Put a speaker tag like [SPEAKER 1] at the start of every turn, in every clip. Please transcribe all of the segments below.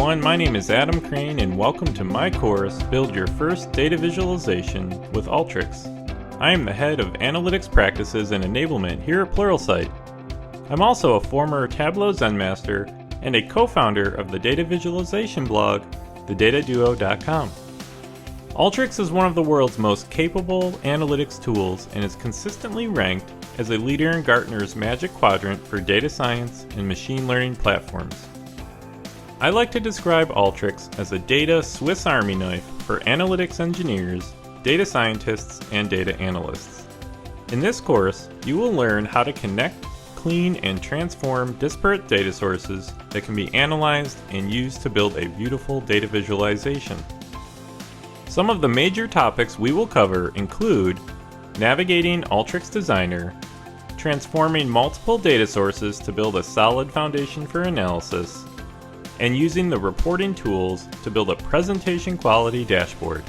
[SPEAKER 1] everyone, my name is Adam Crahen and welcome to my course, Build Your First Data Visualization with Alteryx. I am the head of Analytics Practices and Enablement here at Pluralsight. I'm also a former Tableau Zen Master and a co-founder of the data visualization blog, thedataduo.com. Alteryx is one of the world's most capable analytics tools and is consistently ranked as a leader in Gartner's Magic Quadrant for data science and machine learning platforms. I like to describe Alteryx as a data Swiss Army knife for analytics engineers, data scientists, and data analysts. In this course, you will learn how to connect, clean, and transform disparate data sources that can be analyzed and used to build a beautiful data visualization. Some of the major topics we will cover include navigating Alteryx Designer, transforming multiple data sources to build a solid foundation for analysis, and using the reporting tools to build a presentation quality dashboard.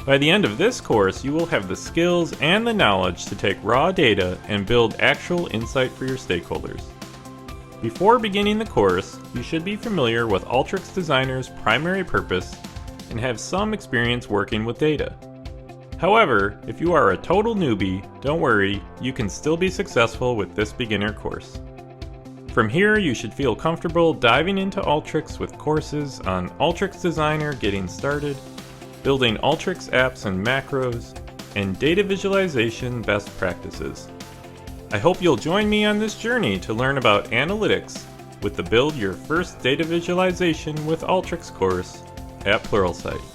[SPEAKER 1] By the end of this course, you will have the skills and the knowledge to take raw data and build actual insight for your stakeholders. Before beginning the course, you should be familiar with Alteryx Designer's primary purpose and have some experience working with data. However, if you are a total newbie, don't worry, you can still be successful with this beginner course. From here, you should feel comfortable diving into Alteryx with courses on Alteryx Designer Getting Started, building Alteryx apps and macros, and data visualization best practices. I hope you'll join me on this journey to learn about analytics with the Build Your First Data Visualization with Alteryx course at Pluralsight.